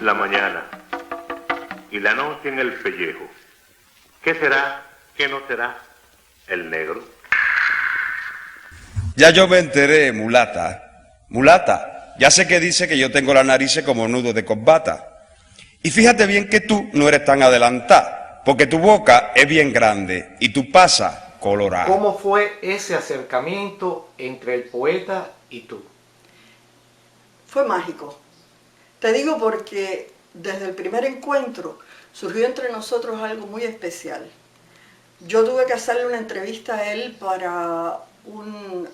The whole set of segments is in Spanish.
la mañana y la noche en el pellejo. ¿Qué será? ¿Qué no será? El negro. Ya yo me enteré, mulata. Mulata, ya sé que dice que yo tengo la nariz como nudo de corbata. Y fíjate bien que tú no eres tan adelantada, porque tu boca es bien grande y tú pasas colorada. ¿Cómo fue ese acercamiento entre el poeta y tú? Fue mágico. Te digo porque desde el primer encuentro surgió entre nosotros algo muy especial. Yo tuve que hacerle una entrevista a él para un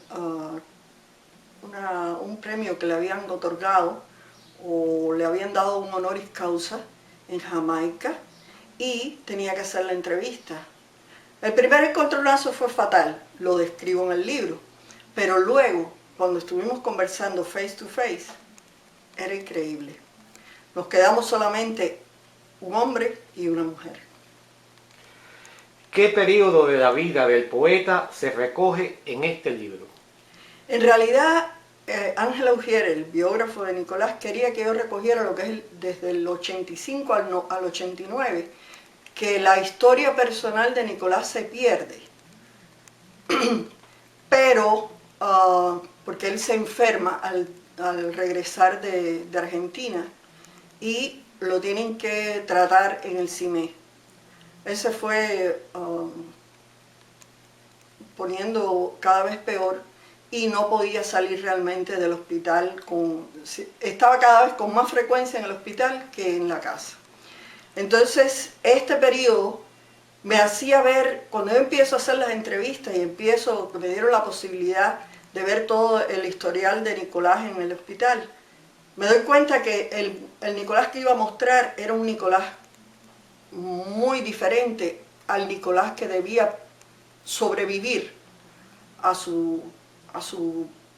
premio que le habían otorgado o le habían dado un honoris causa en Jamaica y tenía que hacer la entrevista. El primer encontronazo fue fatal, lo describo en el libro, pero luego, cuando estuvimos conversando face to face, era increíble. Nos quedamos solamente un hombre y una mujer. ¿Qué periodo de la vida del poeta se recoge en este libro? En realidad, Ángel Augier, el biógrafo de Nicolás, quería que yo recogiera lo que es desde el 85 al 89, que la historia personal de Nicolás se pierde. Pero, porque él se enferma al regresar de Argentina y lo tienen que tratar en el CIME. Él se fue poniendo cada vez peor y no podía salir realmente del hospital, estaba cada vez con más frecuencia en el hospital que en la casa. Entonces, este periodo me hacía ver, cuando yo empiezo a hacer las entrevistas y me dieron la posibilidad de ver todo el historial de Nicolás en el hospital, me doy cuenta que el Nicolás que iba a mostrar era un Nicolás muy diferente al Nicolás que debía sobrevivir a su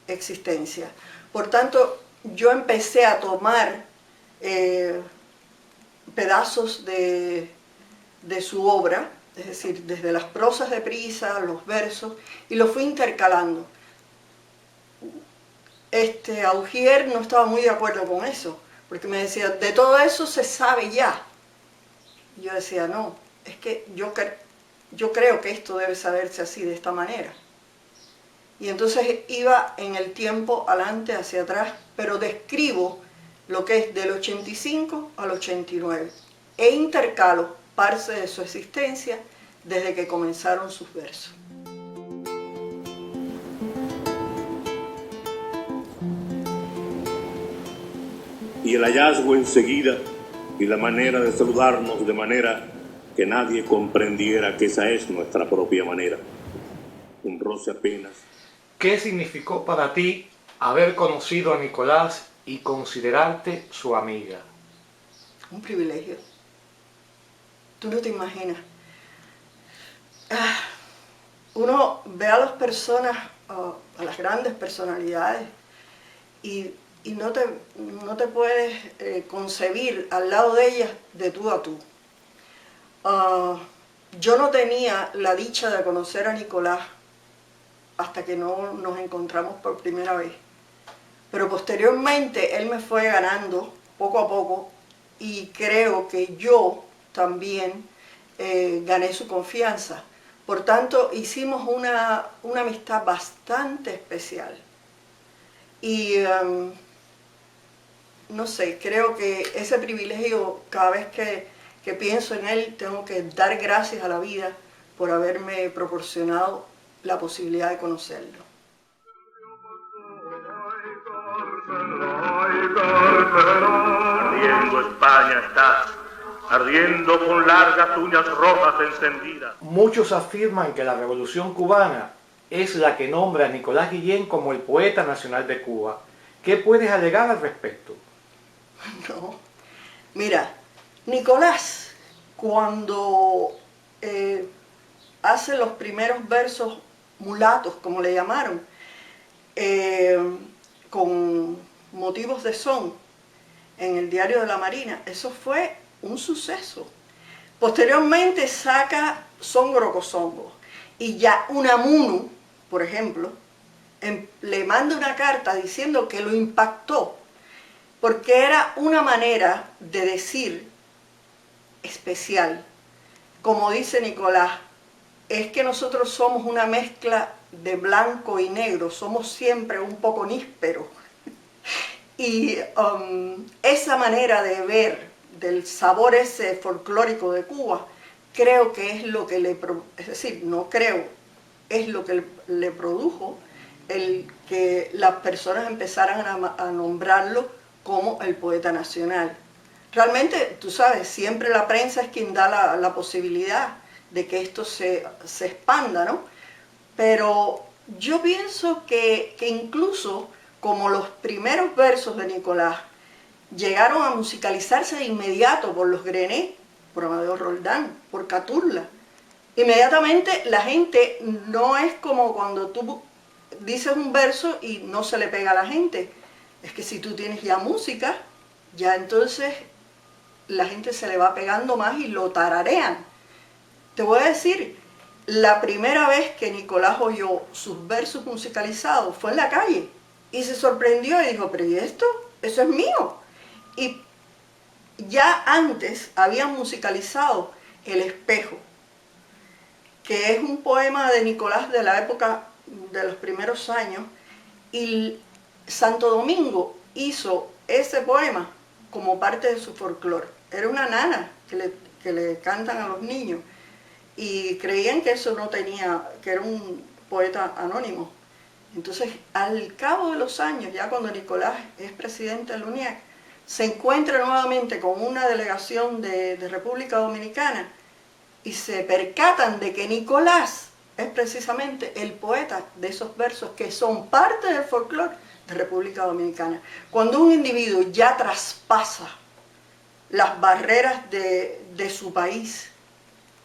existencia. Por tanto, yo empecé a tomar pedazos de su obra, es decir, desde las prosas de Prisa, los versos, y los fui intercalando. Augier no estaba muy de acuerdo con eso, porque me decía, de todo eso se sabe ya. Y yo decía, no, es que yo creo que esto debe saberse así, de esta manera. Y entonces iba en el tiempo adelante, hacia atrás, pero describo lo que es del 85 al 89 e intercalo parte de su existencia desde que comenzaron sus versos. Y el hallazgo enseguida y la manera de saludarnos de manera que nadie comprendiera que esa es nuestra propia manera. Un roce apenas. ¿Qué significó para ti haber conocido a Nicolás y considerarte su amiga? Un privilegio. Tú no te imaginas. Uno ve a las personas, a las grandes personalidades, y no te puedes concebir al lado de ellas de tú a tú. Yo no tenía la dicha de conocer a Nicolás hasta que no nos encontramos por primera vez. Pero posteriormente él me fue ganando poco a poco y creo que yo también gané su confianza. Por tanto, hicimos una amistad bastante especial. Y no sé, creo que ese privilegio, cada vez que pienso en él, tengo que dar gracias a la vida por haberme proporcionado la posibilidad de conocerlo. Ardiendo España está, ardiendo con largas uñas rojas encendidas. Muchos afirman que la Revolución Cubana es la que nombra a Nicolás Guillén como el poeta nacional de Cuba. ¿Qué puedes alegar al respecto? No, mira, Nicolás, cuando hace los primeros versos mulatos, como le llamaron, con motivos de son, en el Diario de la Marina, eso fue un suceso. Posteriormente saca Son Grocosongo, y ya Unamuno, por ejemplo, le manda una carta diciendo que lo impactó porque era una manera de decir especial. Como dice Nicolás, es que nosotros somos una mezcla de blanco y negro, somos siempre un poco nísperos. Y esa manera de ver del sabor ese folclórico de Cuba, creo que es lo que es lo que le produjo el que las personas empezaran a nombrarlo como el poeta nacional. Realmente, tú sabes, siempre la prensa es quien da la posibilidad de que esto se expanda, ¿no? Pero yo pienso que incluso como los primeros versos de Nicolás llegaron a musicalizarse de inmediato por los Grené, por Amadeo Roldán, por Caturla, inmediatamente la gente no es como cuando tú dices un verso y no se le pega a la gente. Es que si tú tienes ya música, ya entonces la gente se le va pegando más y lo tararean. Te voy a decir, la primera vez que Nicolás oyó sus versos musicalizados fue en la calle y se sorprendió y dijo, pero ¿y esto? Eso es mío. Y ya antes habían musicalizado El Espejo, que es un poema de Nicolás de la época de los primeros años, y Santo Domingo hizo ese poema como parte de su folclore. Era una nana que le cantan a los niños y creían que eso no tenía, que era un poeta anónimo. Entonces, al cabo de los años, ya cuando Nicolás es presidente del UNIAC, se encuentra nuevamente con una delegación de República Dominicana y se percatan de que Nicolás es precisamente el poeta de esos versos que son parte del folclore de República Dominicana. Cuando un individuo ya traspasa las barreras de su país,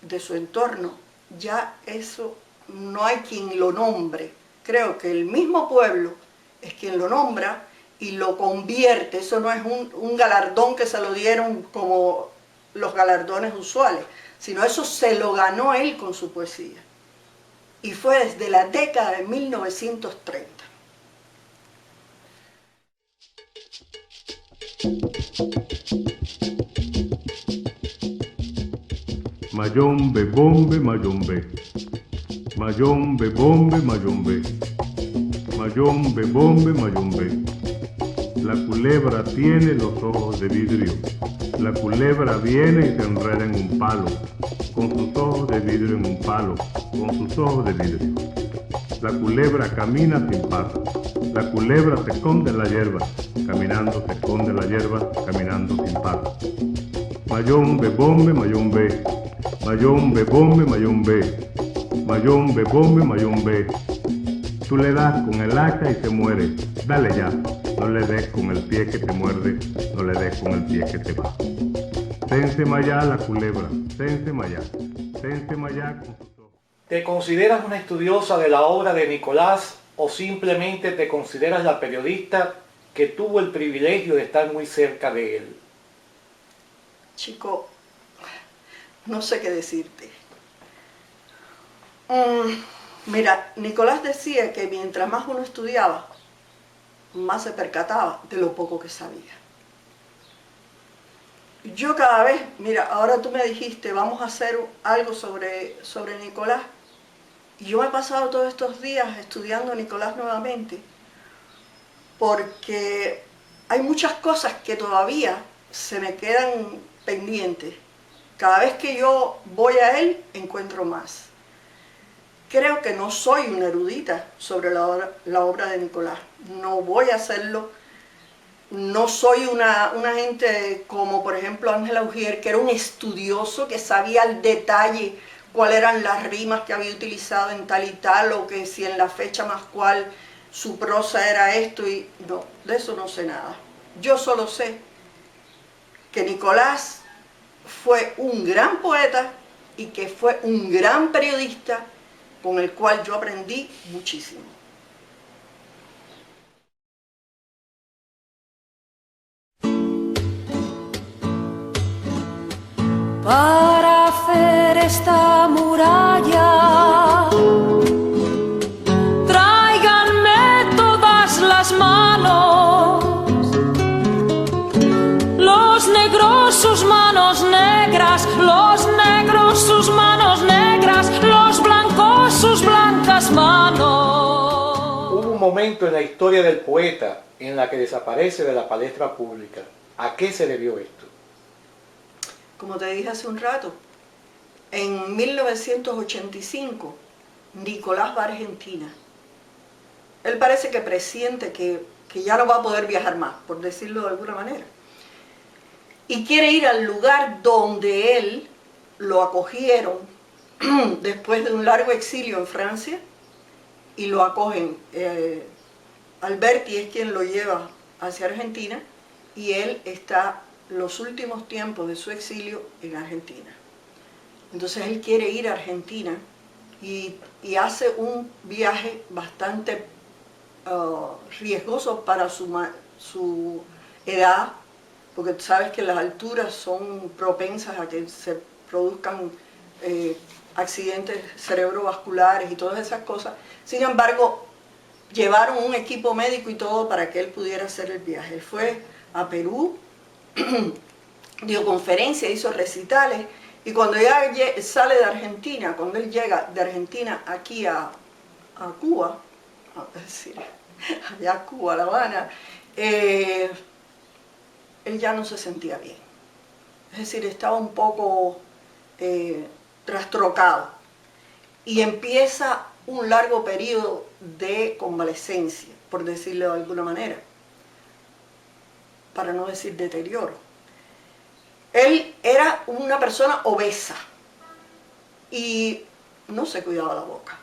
de su entorno, ya eso no hay quien lo nombre. Creo que el mismo pueblo es quien lo nombra y lo convierte. Eso no es un galardón que se lo dieron como los galardones usuales, sino eso se lo ganó él con su poesía. Y fue desde la década de 1930. Mayombe, bombe, mayombe. Mayombe, bombe, mayombe. Mayombe, bombe, mayombe. La culebra tiene los ojos de vidrio. La culebra viene y se enreda en un palo, con sus ojos de vidrio en un palo, con sus ojos de vidrio. La culebra camina sin paso. La culebra se esconde en la hierba, caminando se esconde en la hierba, caminando sin paso. Mayombe, bombe, mayombe. Mayombe, bombe, mayombe. Mayombe, bombe, mayombe. Tú le das con el hacha y se muere. Dale ya. No le des con el pie que te muerde. No le des con el pie que te va. Sense Mayá la culebra. Sense Mayá. Sense Mayá con sus ojos. ¿Te consideras una estudiosa de la obra de Nicolás o simplemente te consideras la periodista que tuvo el privilegio de estar muy cerca de él? Chico, no sé qué decirte. Mira, Nicolás decía que mientras más uno estudiaba, más se percataba de lo poco que sabía. Yo cada vez, mira, ahora tú me dijiste, vamos a hacer algo sobre Nicolás. Y yo me he pasado todos estos días estudiando a Nicolás nuevamente, porque hay muchas cosas que todavía se me quedan pendientes. Cada vez que yo voy a él, encuentro más. Creo que no soy una erudita sobre la obra de Nicolás. No voy a hacerlo. No soy una gente como, por ejemplo, Ángela Ujier, que era un estudioso que sabía al detalle cuáles eran las rimas que había utilizado en tal y tal, o que si en la fecha más cual su prosa era esto. Y no, de eso no sé nada. Yo solo sé que Nicolás fue un gran poeta y que fue un gran periodista con el cual yo aprendí muchísimo. Para hacer esta muralla, tráiganme todas las manos manos. Hubo un momento en la historia del poeta en la que desaparece de la palestra pública. ¿A qué se debió esto? Como te dije hace un rato, en 1985, Nicolás va a Argentina. Él parece que presiente que ya no va a poder viajar más, por decirlo de alguna manera. Y quiere ir al lugar donde él lo acogieron después de un largo exilio en Francia, y lo acogen. Alberti es quien lo lleva hacia Argentina, y él está los últimos tiempos de su exilio en Argentina. Entonces él quiere ir a Argentina y hace un viaje bastante riesgoso para su edad, porque tú sabes que las alturas son propensas a que se produzcan accidentes cerebrovasculares y todas esas cosas. Sin embargo, llevaron un equipo médico y todo para que él pudiera hacer el viaje. Él fue a Perú, dio conferencias, hizo recitales, y cuando ya sale de Argentina, cuando él llega de Argentina aquí a Cuba, es decir, allá a Cuba, La Habana, él ya no se sentía bien. Es decir, estaba un poco trastrocado. Y empieza un largo periodo de convalescencia, por decirlo de alguna manera, para no decir deterioro. Él era una persona obesa y no se cuidaba la boca.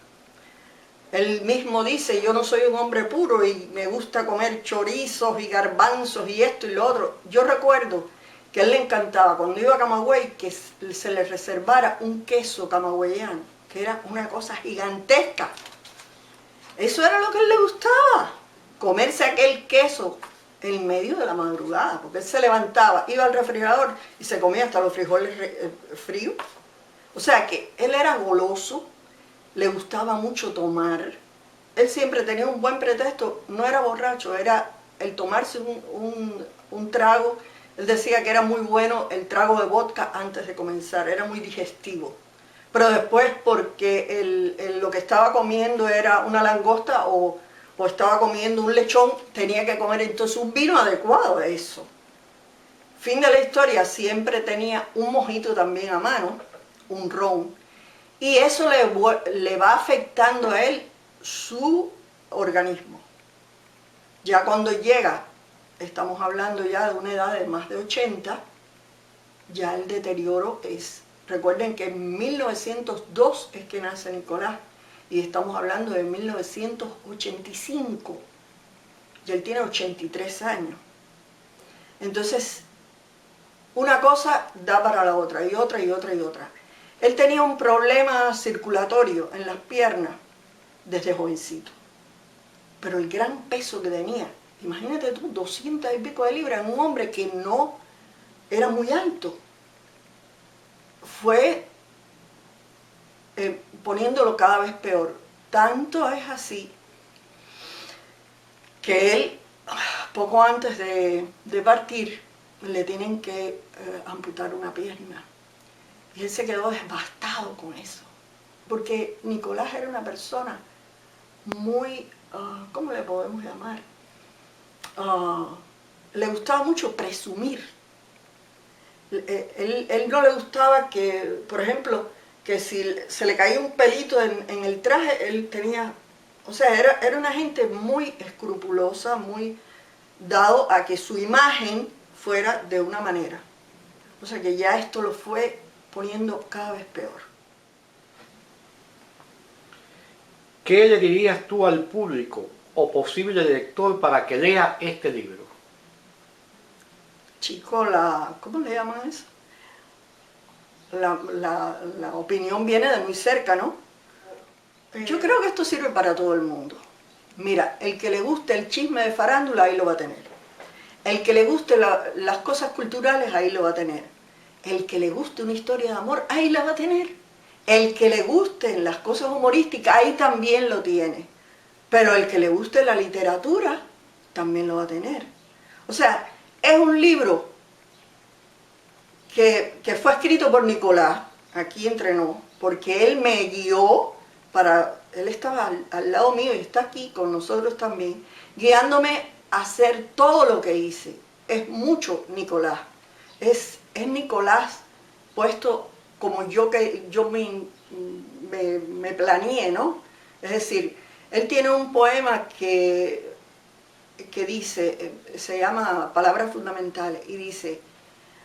Él mismo dice: yo no soy un hombre puro y me gusta comer chorizos y garbanzos y esto y lo otro. Yo recuerdo que a él le encantaba, cuando iba a Camagüey, que se le reservara un queso camagüeyano, que era una cosa gigantesca. Eso era lo que a él le gustaba, comerse aquel queso en medio de la madrugada, porque él se levantaba, iba al refrigerador y se comía hasta los frijoles fríos. O sea que él era goloso, le gustaba mucho tomar. Él siempre tenía un buen pretexto, no era borracho, era el tomarse un trago. Él decía que era muy bueno el trago de vodka antes de comenzar, era muy digestivo. Pero después, porque lo que estaba comiendo era una langosta o estaba comiendo un lechón, tenía que comer entonces un vino adecuado a eso. Fin de la historia, siempre tenía un mojito también a mano, un ron, y eso le va afectando a él su organismo. Ya cuando llega, estamos hablando ya de una edad de más de 80, ya el deterioro es... Recuerden que en 1902 es que nace Nicolás, y estamos hablando de 1985, y él tiene 83 años. Entonces, una cosa da para la otra, y otra, y otra, y otra. Él tenía un problema circulatorio en las piernas desde jovencito, pero el gran peso que tenía, imagínate tú, 200 y pico de libras en un hombre que no era muy alto, fue poniéndolo cada vez peor. Tanto es así que él, poco antes de partir, le tienen que amputar una pierna. Y él se quedó devastado con eso, porque Nicolás era una persona muy, ¿cómo le podemos llamar? Le gustaba mucho presumir. Él no le gustaba que, por ejemplo, que si se le caía un pelito en el traje, él tenía... O sea, era una gente muy escrupulosa, muy dado a que su imagen fuera de una manera. O sea que ya esto lo fue poniendo cada vez peor. ¿Qué le dirías tú al público o posible lector para que lea este libro? Chico, ¿cómo le llaman eso? La opinión viene de muy cerca, ¿no? Yo creo que esto sirve para todo el mundo. Mira, el que le guste el chisme de farándula, ahí lo va a tener. El que le guste las cosas culturales, ahí lo va a tener. El que le guste una historia de amor, ahí la va a tener. El que le gusten las cosas humorísticas, ahí también lo tiene. Pero el que le guste la literatura, también lo va a tener. O sea, es un libro que fue escrito por Nicolás, aquí entrenó, porque él me guió para al lado mío y está aquí con nosotros también, guiándome a hacer todo lo que hice. Es mucho Nicolás. Es Nicolás puesto como yo me planeé, ¿no? Es decir, él tiene un poema que dice, se llama Palabras Fundamentales, y dice: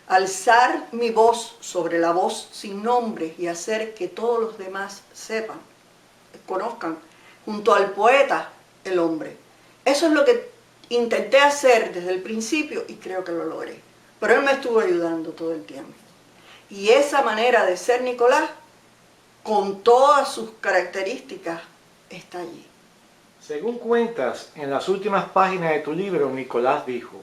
alzar mi voz sobre la voz sin nombre y hacer que todos los demás sepan, conozcan, junto al poeta, el hombre. Eso es lo que intenté hacer desde el principio y creo que lo logré. Pero él me estuvo ayudando todo el tiempo. Y esa manera de ser Nicolás, con todas sus características, está allí. Según cuentas, en las últimas páginas de tu libro, Nicolás dijo: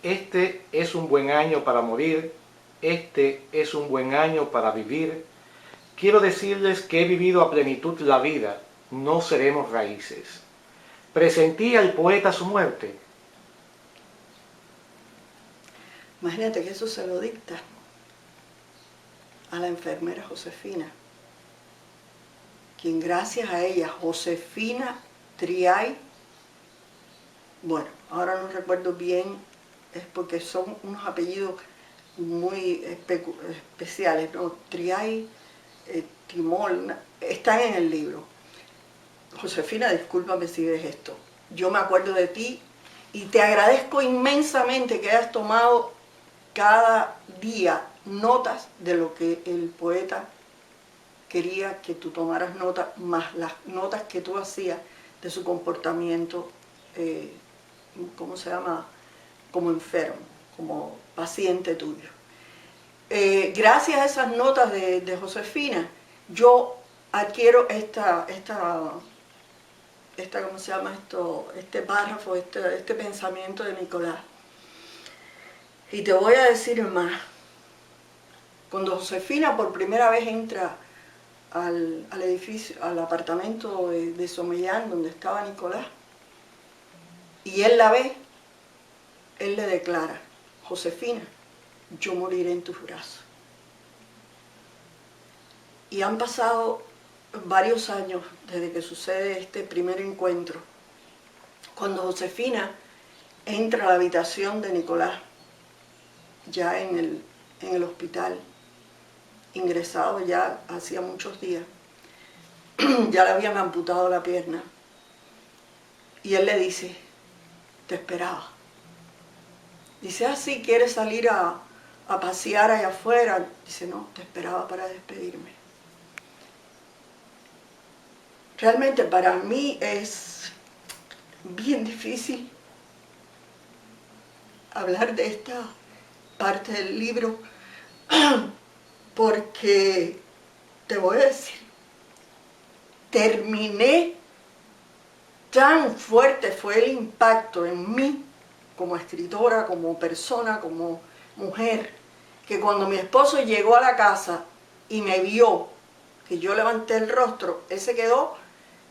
este es un buen año para morir, este es un buen año para vivir. Quiero decirles que he vivido a plenitud la vida, no seremos raíces. ¿Presentía el poeta su muerte? Imagínate que eso se lo dicta a la enfermera Josefina, quien gracias a ella, Josefina Triay, bueno, ahora no recuerdo bien, es porque son unos apellidos muy especiales, ¿no? Triay, Timol, están en el libro. Josefina, discúlpame si ves esto, yo me acuerdo de ti y te agradezco inmensamente que hayas tomado cada día notas de lo que el poeta quería que tú tomaras nota, más las notas que tú hacías de su comportamiento, ¿cómo se llama? Como enfermo, como paciente tuyo. Gracias a esas notas de Josefina, yo adquiero ¿cómo se llama esto? Este párrafo, este pensamiento de Nicolás. Y te voy a decir más. Cuando Josefina por primera vez entra al edificio, al apartamento de Somellán, donde estaba Nicolás, y él la ve, él le declara: Josefina, yo moriré en tus brazos. Y han pasado varios años desde que sucede este primer encuentro. Cuando Josefina entra a la habitación de Nicolás, ya en el hospital, ingresado ya hacía muchos días, ya le habían amputado la pierna, y él le dice: te esperaba. Dice: ah, sí, ¿quieres salir a pasear allá afuera? Dice: no, te esperaba para despedirme. Realmente para mí es bien difícil hablar de esta parte del libro, porque te voy a decir, terminé, tan fuerte fue el impacto en mí como escritora, como persona, como mujer, que cuando mi esposo llegó a la casa y me vio que yo levanté el rostro, él se quedó: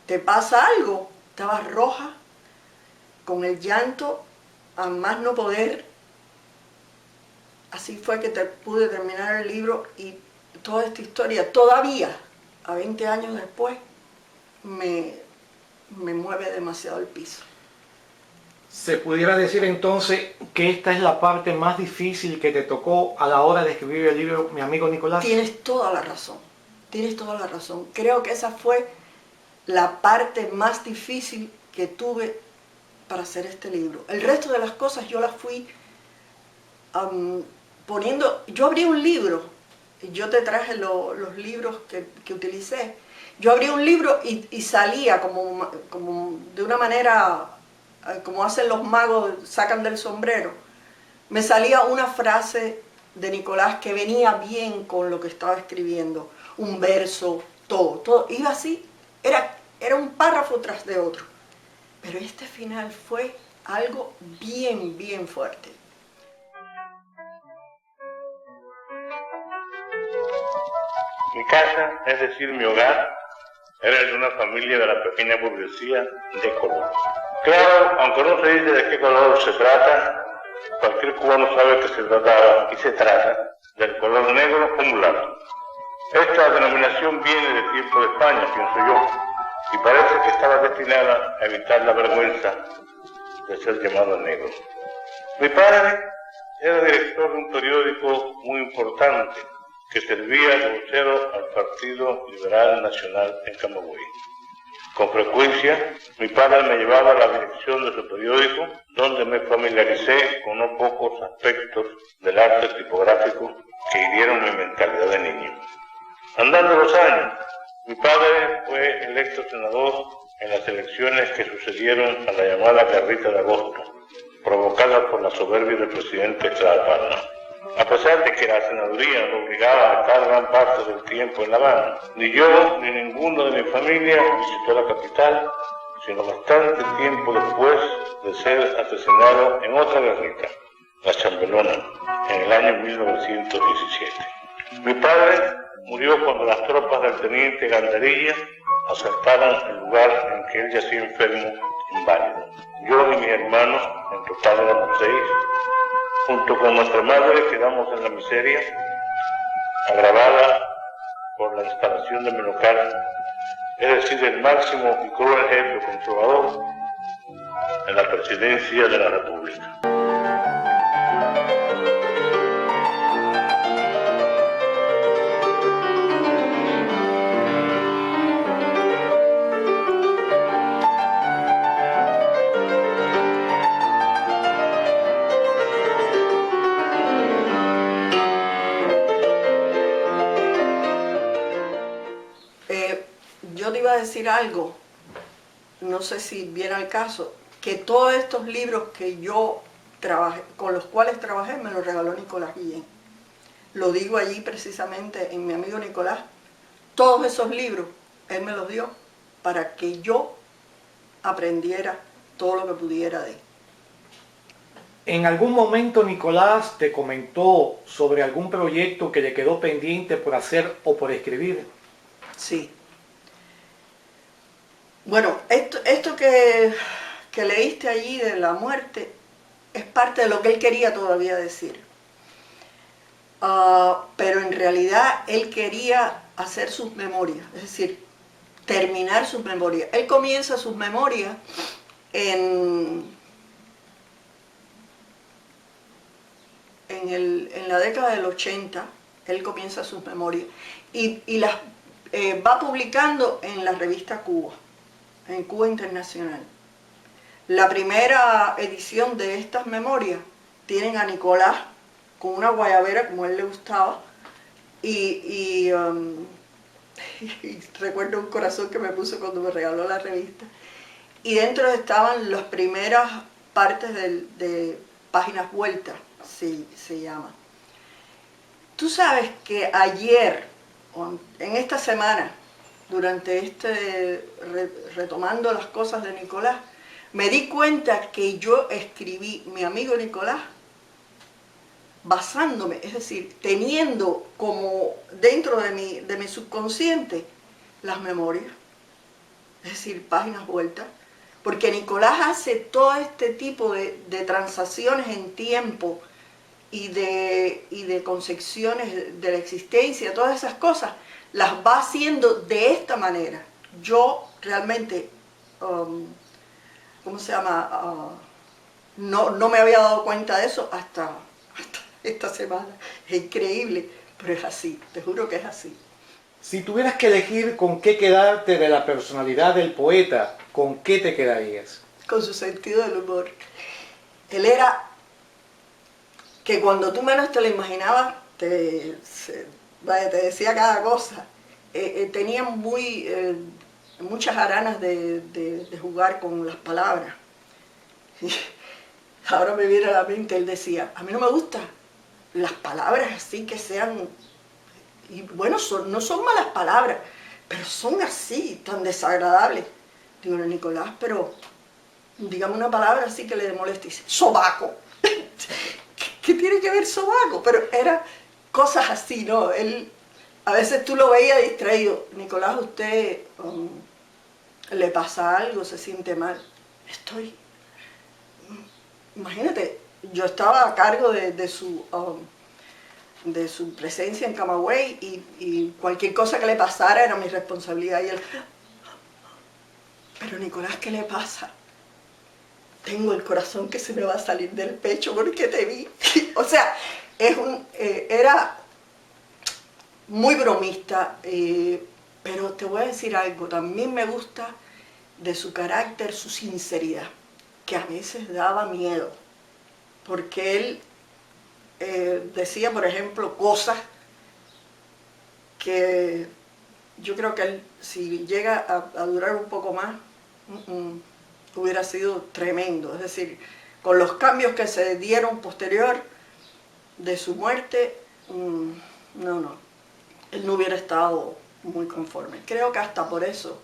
¿te pasa algo? Estaba roja, con el llanto a más no poder. Así fue que pude terminar el libro, y toda esta historia todavía, a 20 años después, me mueve demasiado el piso. ¿Se pudiera decir entonces que esta es la parte más difícil que te tocó a la hora de escribir el libro, mi amigo Nicolás? Tienes toda la razón, tienes toda la razón. Creo que esa fue la parte más difícil que tuve para hacer este libro. El resto de las cosas yo las fui poniendo. Yo abrí un libro, y yo te traje los libros que utilicé. Yo abrí un libro y salía como de una manera, como hacen los magos, sacan del sombrero. Me salía una frase de Nicolás que venía bien con lo que estaba escribiendo. Un verso, todo. Iba así, era un párrafo tras de otro. Pero este final fue algo bien, bien fuerte. Mi casa, es decir, mi hogar, era el de una familia de la pequeña burguesía de color. Claro, aunque no se dice de qué color se trata, cualquier cubano sabe que se trataba y se trata del color negro o mulato. Esta denominación viene del tiempo de España, pienso yo, y parece que estaba destinada a evitar la vergüenza de ser llamado negro. Mi padre era director de un periódico muy importante que servía de vocero al Partido Liberal Nacional en Camagüey. Con frecuencia, mi padre me llevaba a la dirección de su periódico, donde me familiaricé con no pocos aspectos del arte tipográfico que hirieron mi mentalidad de niño. Andando los años, mi padre fue electo senador en las elecciones que sucedieron a la llamada Guerrita de Agosto, provocada por la soberbia del presidente Estrada Palma. A pesar de que la senaduría lo obligaba a estar gran parte del tiempo en La Habana, ni yo ni ninguno de mi familia visitó la capital, sino bastante tiempo después de ser asesinado en otra guerrita, la Chambelona, en el año 1917. Mi padre murió cuando las tropas del teniente Gandarilla asaltaron el lugar en que él yacía enfermo, inválido. Yo y mis hermanos, en total éramos 6, junto con nuestra madre quedamos en la miseria, agravada por la instalación de mi local, es decir, el máximo y cruel jefe conservador en la presidencia de la República. Yo te iba a decir algo, no sé si viene al caso, que todos estos libros que yo trabajé, con los cuales trabajé, me los regaló Nicolás Guillén. Lo digo allí precisamente en mi amigo Nicolás. Todos esos libros, él me los dio para que yo aprendiera todo lo que pudiera de él. ¿En algún momento Nicolás te comentó sobre algún proyecto que le quedó pendiente por hacer o por escribir? Sí. Bueno, esto que leíste allí de la muerte es parte de lo que él quería todavía decir. Pero en realidad él quería hacer sus memorias, es decir, terminar sus memorias. Él comienza sus memorias en la década del 80, él comienza sus memorias y las va publicando en la revista Cuba, en Cuba Internacional. La primera edición de estas memorias tienen a Nicolás con una guayabera como a él le gustaba y recuerdo un corazón que me puso cuando me regaló la revista, y dentro estaban las primeras partes de Páginas Vueltas, se llama. Tú sabes que ayer, en esta semana, durante retomando las cosas de Nicolás, me di cuenta que yo escribí mi amigo Nicolás basándome, es decir, teniendo como dentro de mi subconsciente las memorias, es decir, Páginas Vueltas, porque Nicolás hace todo este tipo de transacciones en tiempo y de concepciones de la existencia, todas esas cosas, las va haciendo de esta manera. Yo realmente, ¿cómo se llama? No me había dado cuenta de eso hasta esta semana. Es increíble, pero es así, te juro que es así. Si tuvieras que elegir con qué quedarte de la personalidad del poeta, ¿con qué te quedarías? Con su sentido del humor. Él era que cuando tú menos te lo imaginabas, te decía cada cosa. Tenía muchas ganas de jugar con las palabras. Ahora me viene a la mente, él decía, a mí no me gustan las palabras así que sean, y bueno, no son malas palabras, pero son así, tan desagradables. Digo, no, Nicolás, pero dígame una palabra así que le moleste. Dice, sobaco. ¿Qué tiene que ver sobaco? Pero eran cosas así, ¿no? Él, a veces tú lo veías distraído. Nicolás, ¿usted le pasa algo? ¿Se siente mal? Imagínate, yo estaba a cargo de su presencia en Camagüey y cualquier cosa que le pasara era mi responsabilidad. Y él, pero Nicolás, ¿qué le pasa? Tengo el corazón que se me va a salir del pecho porque te vi. O sea, era muy bromista, pero te voy a decir algo, también me gusta de su carácter, su sinceridad, que a veces daba miedo, porque él decía, por ejemplo, cosas que yo creo que él, si llega a durar un poco más, hubiera sido tremendo. Es decir, con los cambios que se dieron posterior de su muerte, no, él no hubiera estado muy conforme. Creo que hasta por eso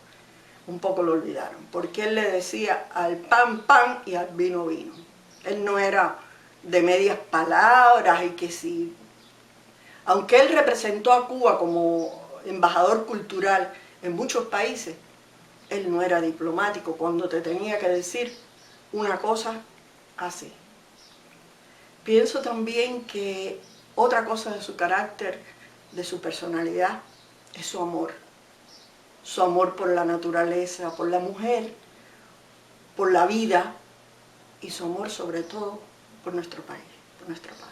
un poco lo olvidaron, porque él le decía al pan, pan y al vino, vino. Él no era de medias palabras y que sí. Aunque él representó a Cuba como embajador cultural en muchos países, él no era diplomático cuando te tenía que decir una cosa así. Pienso también que otra cosa de su carácter, de su personalidad, es su amor. Su amor por la naturaleza, por la mujer, por la vida y su amor sobre todo por nuestro país, por nuestra patria.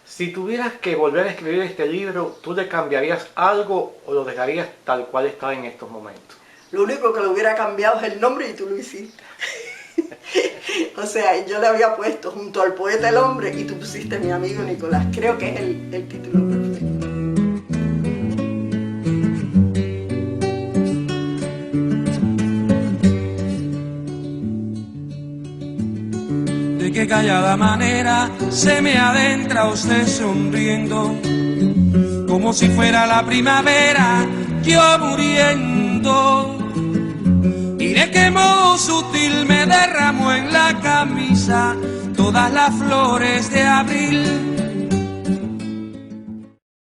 Si tuvieras que volver a escribir este libro, ¿tú le cambiarías algo o lo dejarías tal cual está en estos momentos? Lo único que le hubiera cambiado es el nombre y tú lo hiciste. O sea, yo le había puesto junto al poeta el hombre y tú pusiste mi amigo Nicolás. Creo que es el título perfecto. De qué callada manera se me adentra usted sonriendo, como si fuera la primavera, yo muriendo. Y de qué modo sutil me derramó en la camisa todas las flores de abril.